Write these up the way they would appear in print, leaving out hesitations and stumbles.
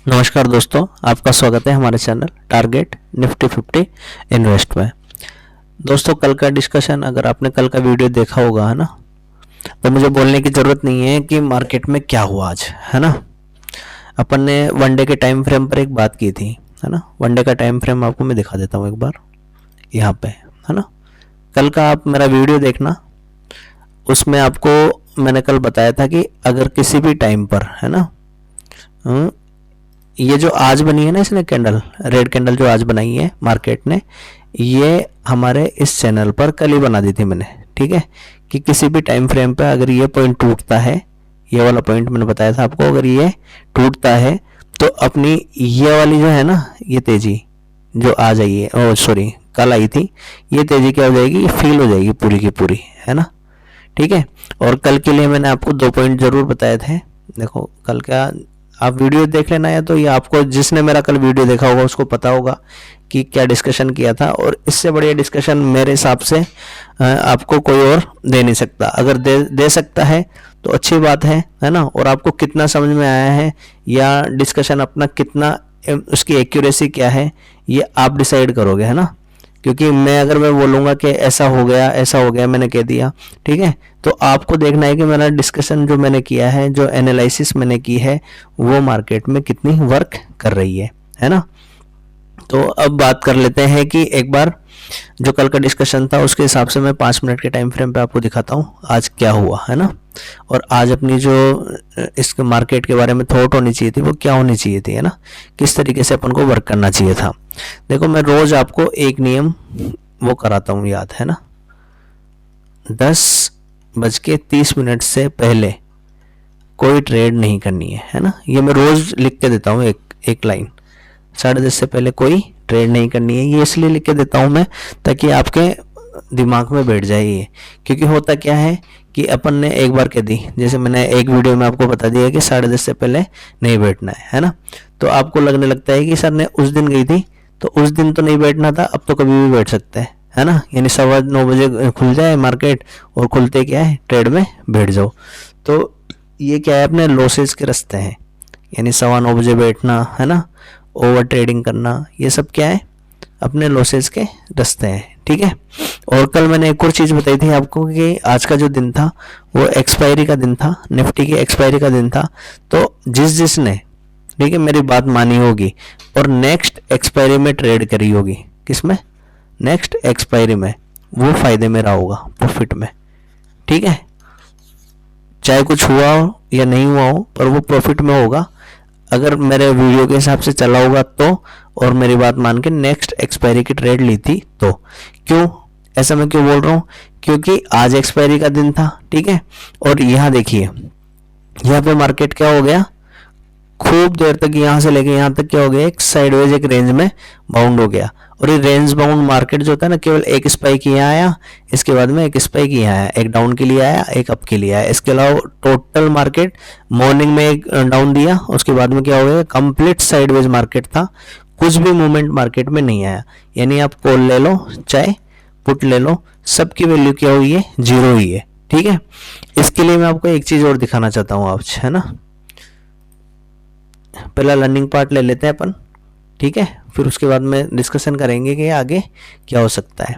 नमस्कार दोस्तों, आपका स्वागत है हमारे चैनल टारगेट निफ्टी 50 इन्वेस्ट में। दोस्तों, कल का डिस्कशन अगर आपने कल का वीडियो देखा होगा, है ना, तो मुझे बोलने की ज़रूरत नहीं है कि मार्केट में क्या हुआ आज, है ना। अपन ने वनडे के टाइम फ्रेम पर एक बात की थी, है ना। वनडे का टाइम फ्रेम आपको मैं दिखा देता हूँ एक बार यहाँ पे, है ना। कल का आप मेरा वीडियो देखना, उसमें आपको मैंने कल बताया था कि अगर किसी भी टाइम पर, है ना, ये जो आज बनी है ना, इसने कैंडल, रेड कैंडल जो आज बनाई है मार्केट ने, ये हमारे इस चैनल पर कल ही बना दी थी मैंने, ठीक है। कि किसी भी टाइम फ्रेम पे अगर ये पॉइंट टूटता है, ये वाला पॉइंट मैंने बताया था आपको, अगर ये टूटता है तो अपनी ये वाली जो है ना, ये तेजी जो आ जाइए, ओ सॉरी कल आई थी, ये तेजी क्या हो जाएगी, ये फील हो जाएगी पूरी की पूरी, है ना, ठीक है। और कल के लिए मैंने आपको 2 पॉइंट जरूर बताए थे। देखो कल क्या, आप वीडियो देख लेना, या तो ये आपको, जिसने मेरा कल वीडियो देखा होगा उसको पता होगा कि क्या डिस्कशन किया था। और इससे बढ़िया डिस्कशन मेरे हिसाब से आपको कोई और दे नहीं सकता। अगर दे सकता है तो अच्छी बात है ना। और आपको कितना समझ में आया है, या डिस्कशन अपना कितना, उसकी एक्यूरेसी क्या है, ये आप डिसाइड करोगे, है ना। क्योंकि अगर मैं बोलूँगा कि ऐसा हो गया मैंने कह दिया, ठीक है, तो आपको देखना है कि मेरा डिस्कशन जो मैंने किया है, जो एनालिसिस मैंने की है, वो मार्केट में कितनी वर्क कर रही है ना। तो अब बात कर लेते हैं कि एक बार जो कल का डिस्कशन था उसके हिसाब से मैं 5 मिनट के टाइम फ्रेम पे आपको दिखाता हूँ आज क्या हुआ, है ना। और आज अपनी जो इस मार्केट के बारे में थॉट होनी चाहिए थी वो क्या होनी चाहिए थी, है ना, किस तरीके से अपन को वर्क करना चाहिए था। देखो, मैं रोज आपको एक नियम वो कराता हूँ याद, है ना। 10:30 से पहले कोई ट्रेड नहीं करनी है ना। ये मैं रोज लिख के देता हूँ, एक लाइन, 10:30 से पहले कोई ट्रेड नहीं करनी है। ये इसलिए लिख के देता हूँ मैं, ताकि आपके दिमाग में बैठ जाए ये। क्योंकि होता क्या है कि अपन ने एक बार कह दी, जैसे मैंने एक वीडियो में आपको बता दिया कि 10:30 से पहले नहीं बैठना है ना। तो आपको लगने लगता है कि सर ने उस दिन गई थी, तो उस दिन तो नहीं बैठना था, अब तो कभी भी बैठ सकता है ना। यानी 9:15 बजे खुल जाए मार्केट, और खुलते क्या है, ट्रेड में बैठ जाओ। तो ये क्या है, अपने लॉसेज के रास्ते हैं। यानी 9:15 बजे बैठना, है ना, ओवर ट्रेडिंग करना, ये सब क्या है, अपने लॉसेज के रास्ते हैं, ठीक है। और कल मैंने एक और चीज़ बताई थी आपको कि आज का जो दिन था वो एक्सपायरी का दिन था, निफ्टी की एक्सपायरी का दिन था। तो जिसने, ठीक है, मेरी बात मानी होगी और नेक्स्ट एक्सपायरी में ट्रेड करी होगी, किसमें, नेक्स्ट एक्सपायरी में, वो फायदे में रहा होगा, प्रॉफिट में, ठीक है। चाहे कुछ हुआ हो या नहीं हुआ हो, पर वो प्रॉफिट में होगा अगर मेरे वीडियो के हिसाब से चला होगा तो, और मेरी बात मान के नेक्स्ट एक्सपायरी की ट्रेड ली थी तो। क्यों, ऐसा मैं क्यों बोल रहा हूँ, क्योंकि आज एक्सपायरी का दिन था, ठीक है। और यहाँ देखिए, यहाँ पे मार्केट क्या हो गया, खूब देर तक यहाँ से लेके यहाँ तक क्या हो गया, एक साइडवेज एक रेंज में बाउंड हो गया। और ये रेंज बाउंड मार्केट जो होता है ना, केवल एक स्पाइक यहाँ आया, इसके बाद में एक स्पाइक यहाँ आया, एक डाउन के लिए आया, एक अप के लिए आया। इसके अलावा टोटल मार्केट मॉर्निंग में एक डाउन दिया, उसके बाद में क्या हो गया, कंप्लीट साइडवेज मार्केट था, कुछ भी मूवमेंट मार्केट में नहीं आया। यानी आप कॉल ले लो चाहे पुट ले लो, सबकी वैल्यू क्या हुई है, 0 हुई है, ठीक है। इसके लिए मैं आपको एक चीज और दिखाना चाहता हूँ आज, है ना। पहला लर्निंग पार्ट ले लेते हैं अपन, ठीक है, फिर उसके बाद में डिस्कशन करेंगे कि आगे क्या हो सकता है।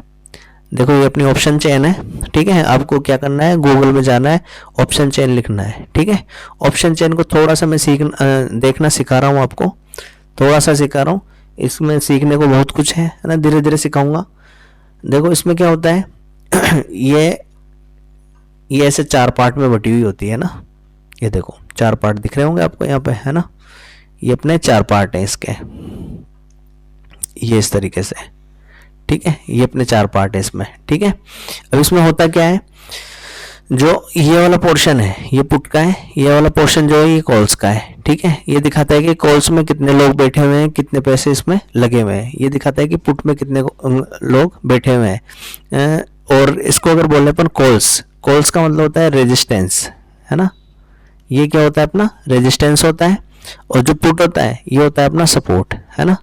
देखो, ये अपनी ऑप्शन चेन है, ठीक है। आपको क्या करना है, गूगल में जाना है, ऑप्शन चेन लिखना है, ठीक है। ऑप्शन चेन को थोड़ा सा मैं देखना सिखा रहा हूँ आपको, थोड़ा सा सिखा रहा हूँ। इसमें सीखने को बहुत कुछ है ना, धीरे धीरे सिखाऊंगा। देखो इसमें क्या होता है ये ऐसे 4 पार्ट में बटी हुई होती है ना। ये देखो 4 पार्ट दिख रहे होंगे आपको यहाँ पे, है ना। ये अपने 4 पार्ट हैं इसके, ये इस तरीके से, ठीक है। ये अपने 4 पार्ट है इसमें, ठीक है। अब इसमें होता क्या है, जो ये वाला पोर्शन है ये पुट का है, ये वाला पोर्शन जो है ये कॉल्स का है, ठीक है। ये दिखाता है कि कॉल्स में कितने लोग बैठे हुए हैं, कितने पैसे इसमें लगे हुए हैं। ये दिखाता है कि पुट में कितने लोग बैठे हुए हैं। और इसको अगर बोले अपन कॉल्स का मतलब होता है रेजिस्टेंस, है ना। ये क्या होता है, अपना रेजिस्टेंस होता है। और जो पुट होता है ये होता है अपना सपोर्ट, है ना।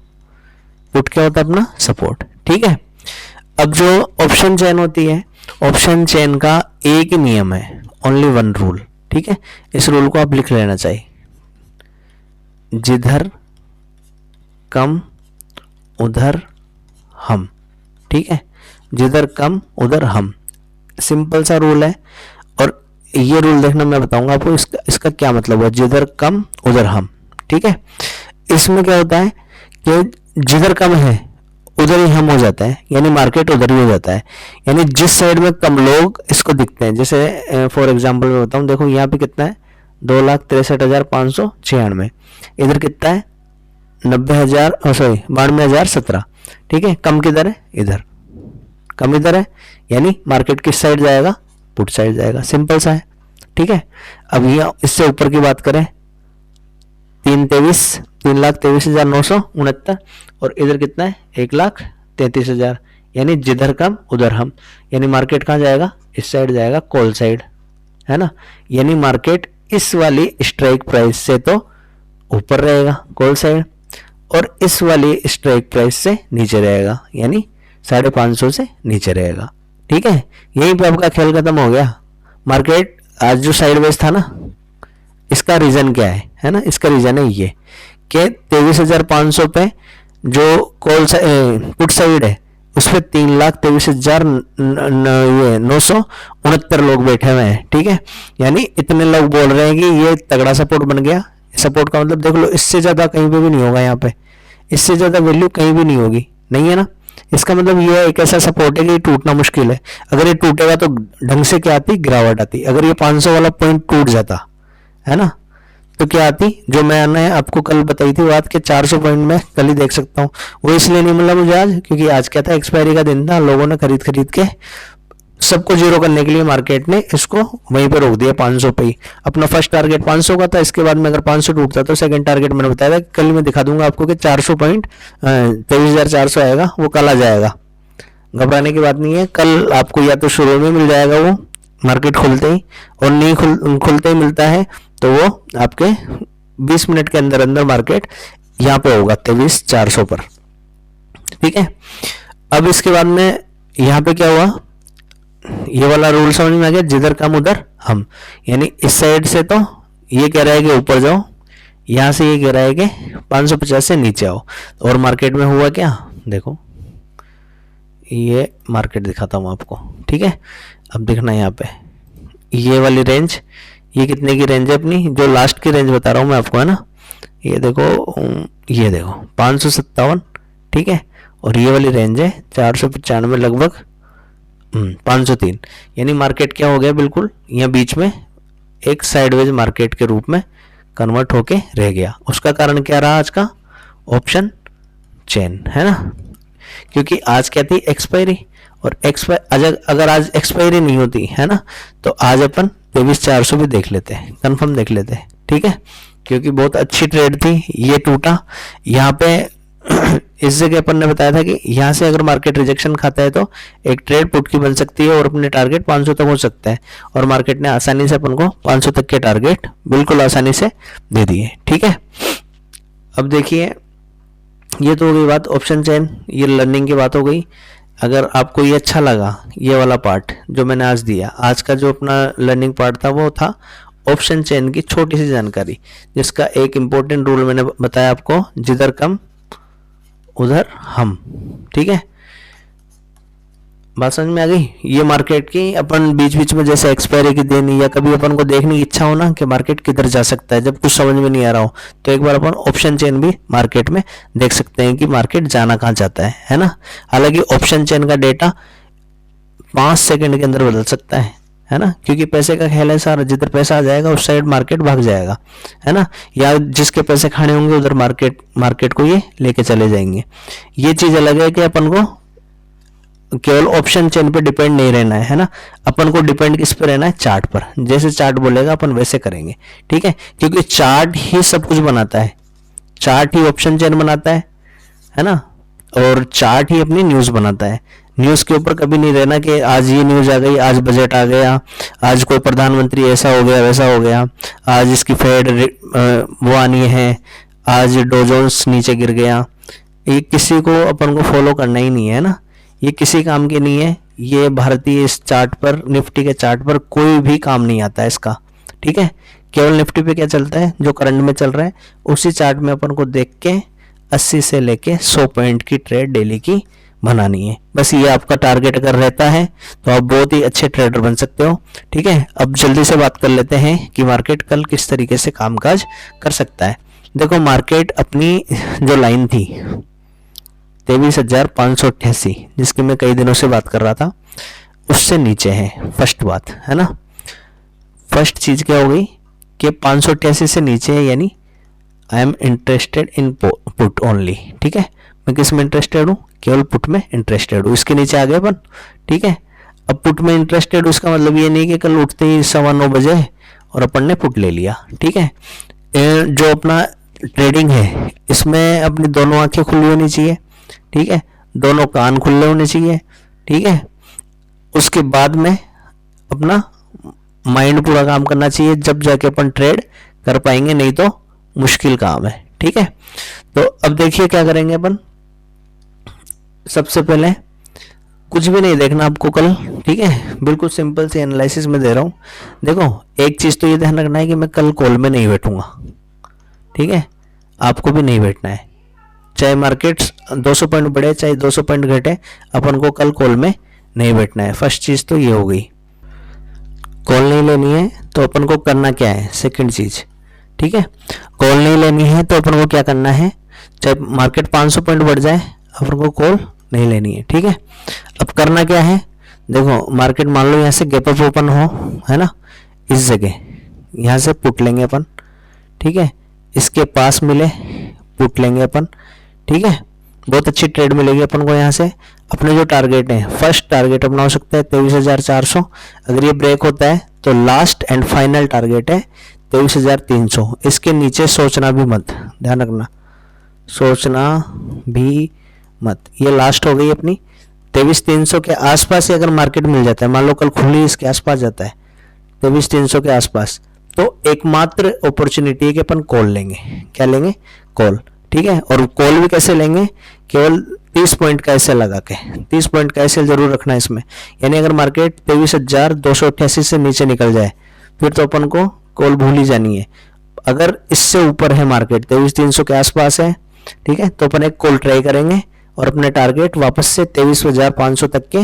पुट क्या होता है, अपना सपोर्ट, ठीक है। अब जो ऑप्शन चेन होती है, ऑप्शन चेन का एक ही नियम है, ओनली 1 रूल, ठीक है। इस रूल को आप लिख लेना चाहिए, जिधर कम उधर हम, ठीक है, जिधर कम उधर हम, सिंपल सा रूल है। और ये रूल देखना मैं बताऊंगा आपको इसका क्या मतलब है, जिधर कम उधर हम, ठीक है। इसमें क्या होता है कि जिधर कम है उधर ही हम हो जाता है, यानी मार्केट उधर ही हो जाता है, यानी जिस साइड में कम लोग इसको दिखते हैं। जैसे फॉर एग्जांपल मैं बताऊं, देखो यहाँ पे कितना है 2,63,596, इधर कितना है 90,000, सॉरी 92,017, ठीक है। कम किधर है, इधर, कम इधर है, यानी मार्केट किस साइड जाएगा, पुट साइड जाएगा, सिंपल सा है, ठीक है। अब ये इससे ऊपर की बात करें 3,23,969, और इधर कितना है 1,33,000, यानी जिधर कम उधर हम, यानी मार्केट कहाँ जाएगा, इस साइड जाएगा, कॉल साइड, है ना। यानी मार्केट इस वाली स्ट्राइक प्राइस से तो ऊपर रहेगा, कॉल साइड, और इस वाली स्ट्राइक प्राइस से नीचे रहेगा, यानी 550 से नीचे रहेगा, ठीक है। यहीं पे आपका खेल खत्म हो गया। मार्केट आज जो साइडवेज था ना, इसका रीजन क्या है ना, इसका रीजन है ये कि 23,500 पे जो कॉल पुट साइड है उस पर 3,23,969 लोग बैठे हुए हैं, ठीक है। यानी इतने लोग बोल रहे हैं कि ये तगड़ा सपोर्ट बन गया। सपोर्ट का मतलब देख लो, इससे ज़्यादा कहीं पे भी नहीं होगा, यहाँ पे इससे ज़्यादा वैल्यू कहीं भी नहीं होगी, नहीं है ना। इसका मतलब ये एक ऐसा सपोर्ट है कि टूटना मुश्किल है। अगर ये टूटेगा तो ढंग से क्या आती, गिरावट आती। अगर ये 500 वाला पॉइंट टूट जाता है ना, तो क्या आती, जो मैंने आपको कल बताई थी बात कि 400 पॉइंट में कल ही देख सकता हूँ, वो इसलिए नहीं मिला मुझे आज, क्योंकि आज क्या था, एक्सपायरी का दिन था, लोगों ने खरीद के सबको जीरो करने के लिए मार्केट ने इसको वहीं पे रोक दिया 500 पे ही। अपना फर्स्ट टारगेट 500 का था, इसके बाद में अगर 500 टूटता तो सेकंड टारगेट मैंने बताया था, कल मैं दिखा दूंगा आपको कि 400 पॉइंट 23,400 आएगा, वो कल आ जाएगा, घबराने की बात नहीं है। कल आपको या तो शुरू में मिल जाएगा वो मार्केट खुलते ही, और नहीं खुलते ही मिलता है तो वो आपके 20 मिनट के अंदर अंदर मार्केट यहाँ पे होगा 23,400 पर, ठीक है। अब इसके बाद में यहाँ पे क्या हुआ, ये वाला रूल समझ में आ गया, जिधर कम उधर हम, यानी इस साइड से तो ये कह रहा है कि ऊपर जाओ, यहाँ से ये कह रहा है कि 550 से नीचे आओ। और मार्केट में हुआ क्या, देखो ये मार्केट दिखाता हूँ आपको, ठीक है। अब देखना यहाँ पे ये वाली रेंज, ये कितने की रेंज है अपनी, जो लास्ट की रेंज बता रहा हूँ मैं आपको, है ना। ये देखो 557, ठीक है। और ये वाली रेंज है 495 लगभग 503, यानी मार्केट क्या हो गया, बिल्कुल यहाँ बीच में एक साइडवेज मार्केट के रूप में कन्वर्ट होके रह गया। उसका कारण क्या रहा आज का, ऑप्शन चेन, है ना। क्योंकि आज क्या थी, एक्सपायरी, और अगर आज एक्सपायरी नहीं होती है ना, तो आज अपन 23,400 भी देख लेते हैं, कंफर्म देख लेते हैं, ठीक है। क्योंकि बहुत अच्छी ट्रेड थी, ये टूटा यहाँ पे इस जगह अपन ने बताया था कि यहाँ से अगर मार्केट रिजेक्शन खाता है तो एक ट्रेड पुट की बन सकती है और अपने टारगेट 500 तक हो सकता है, और मार्केट ने आसानी से अपन को 500 तक के टारगेट बिल्कुल आसानी से दे दिए, ठीक है। अब देखिए, ये तो हो गई बात ऑप्शन चेन, ये लर्निंग की बात हो गई। अगर आपको ये अच्छा लगा, ये वाला पार्ट जो मैंने आज दिया, आज का जो अपना लर्निंग पार्ट था वो था ऑप्शन चेन की छोटी सी जानकारी, जिसका एक इम्पोर्टेंट रूल मैंने बताया आपको, जिधर कम उधर हम, ठीक है। बात समझ में आ गई। ये मार्केट की अपन बीच बीच में जैसे एक्सपायरी की दिन या कभी अपन को देखने की इच्छा हो ना कि मार्केट किधर जा सकता है, जब कुछ समझ में नहीं आ रहा हो, तो एक बार अपन ऑप्शन चेन भी मार्केट में देख सकते हैं कि मार्केट जाना कहाँ चाहता है ना। हालांकि ऑप्शन चेन का डेटा 5 सेकंड के अंदर बदल सकता है ना, क्योंकि पैसे का खेल है सारा, जिधर पैसा आ जाएगा उस साइड मार्केट भाग जाएगा, है ना, या जिसके पैसे खाने होंगे उधर मार्केट को ये लेके चले जाएंगे। ये चीज अलग है कि अपन को केवल ऑप्शन चेन पे डिपेंड नहीं रहना है ना, अपन को डिपेंड किस पे रहना है, चार्ट पर। जैसे चार्ट बोलेगा अपन वैसे करेंगे, ठीक है। क्योंकि चार्ट ही सब कुछ बनाता है, चार्ट ही ऑप्शन चेन बनाता है ना, और चार्ट ही अपनी न्यूज बनाता है। न्यूज के ऊपर कभी नहीं रहना कि आज ये न्यूज आ गई, आज बजट आ गया, आज कोई प्रधानमंत्री ऐसा हो गया वैसा हो गया, आज इसकी फेड वो आनी है, आज डो जोन्स नीचे गिर गया। ये किसी को अपन को फॉलो करना ही नहीं है ना, ये किसी काम की नहीं है। ये भारतीय इस चार्ट पर, निफ्टी के चार्ट पर कोई भी काम नहीं आता है इसका, ठीक है। केवल निफ्टी पे क्या चलता है, जो करंट में चल रहा है उसी चार्ट में अपन को देख के 80 से लेके 100 पॉइंट की ट्रेड डेली की बनानी है। बस ये आपका टारगेट अगर रहता है तो आप बहुत ही अच्छे ट्रेडर बन सकते हो। ठीक है, अब जल्दी से बात कर लेते हैं कि मार्केट कल किस तरीके से कामकाज कर सकता है। देखो मार्केट अपनी जो लाइन थी 23,588 जिसकी मैं कई दिनों से बात कर रहा था, उससे नीचे है। फर्स्ट बात है ना, फर्स्ट चीज क्या हो गई कि 588 से नीचे है, यानी I am interested in put only. ठीक है, मैं किस में इंटरेस्टेड हूँ? केवल पुट में इंटरेस्टेड हूँ। इसके नीचे आ गए अपन। ठीक है, अब पुट में इंटरेस्टेड हूँ, इसका मतलब ये नहीं कि कल उठते ही 9:15 बजे और अपन ने पुट ले लिया। ठीक है, जो अपना ट्रेडिंग है इसमें अपनी दोनों आंखें खुली होनी चाहिए। ठीक है, दोनों कान खुले होने चाहिए। ठीक है, उसके बाद में अपना माइंड पूरा काम करना चाहिए, जब जाके अपन ट्रेड कर पाएंगे, नहीं तो मुश्किल काम है। ठीक है, तो अब देखिए क्या करेंगे अपन। सबसे पहले कुछ भी नहीं देखना आपको कल। ठीक है, बिल्कुल सिंपल सी एनालिसिस में दे रहा हूं। देखो एक चीज तो ये ध्यान रखना है कि मैं कल कॉल में नहीं बैठूंगा। ठीक है, आपको भी नहीं बैठना है, चाहे मार्केट्स 200 पॉइंट बढ़े चाहे 200 पॉइंट घटे, अपन को कल कॉल में नहीं बैठना है। फर्स्ट चीज तो ये हो गई, कॉल नहीं लेनी है तो अपन को करना क्या है? सेकंड चीज, ठीक है, कॉल नहीं लेनी है तो अपन को क्या करना है? चाहे मार्केट 500 पॉइंट बढ़ जाए, अपन को कॉल नहीं लेनी है। ठीक है, अब करना क्या है? देखो मार्केट मान लो यहाँ से गैप अप ओपन हो, है ना, इस जगह यहाँ से पुट लेंगे अपन। ठीक है, इसके पास मिले पुट लेंगे अपन। ठीक है, बहुत अच्छी ट्रेड मिलेगी अपन को यहाँ से। अपने जो टारगेट है, फर्स्ट टारगेट अपना हो सकता है 23,400। अगर ये ब्रेक होता है तो लास्ट एंड फाइनल टारगेट है 23,300। इसके नीचे सोचना भी मत, ध्यान रखना, सोचना भी मत। ये लास्ट हो गई अपनी 23,300 के आसपास ही अगर मार्केट मिल जाता है, मान लो कल खुली इसके आसपास जाता है 23,300 के आसपास, तो एकमात्र अपॉर्चुनिटी है कि अपन कॉल लेंगे। क्या लेंगे? कॉल। ठीक है, और कॉल भी कैसे लेंगे? केवल 30 पॉइंट का एसएल लगा के। 30 पॉइंट का एसएल जरूर रखना है इसमें, यानी अगर मार्केट 23,288 से नीचे निकल जाए फिर तो अपन को कॉल भूल ही जानी है। अगर इससे ऊपर है मार्केट 23,300 के आसपास है, ठीक है, तो अपन एक कॉल ट्राई करेंगे और अपने टारगेट वापस से 23,500 तक के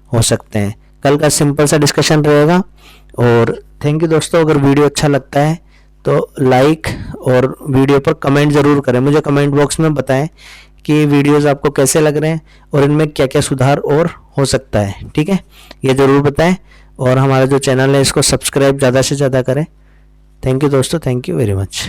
हो सकते हैं। कल का सिंपल सा डिस्कशन रहेगा। और थैंक यू दोस्तों, अगर वीडियो अच्छा लगता है तो लाइक और वीडियो पर कमेंट ज़रूर करें। मुझे कमेंट बॉक्स में बताएं कि वीडियोस आपको कैसे लग रहे हैं और इनमें क्या क्या सुधार और हो सकता है। ठीक है, ये ज़रूर बताएं और हमारा जो चैनल है इसको सब्सक्राइब ज़्यादा से ज़्यादा करें। थैंक यू दोस्तों, थैंक यू वेरी मच।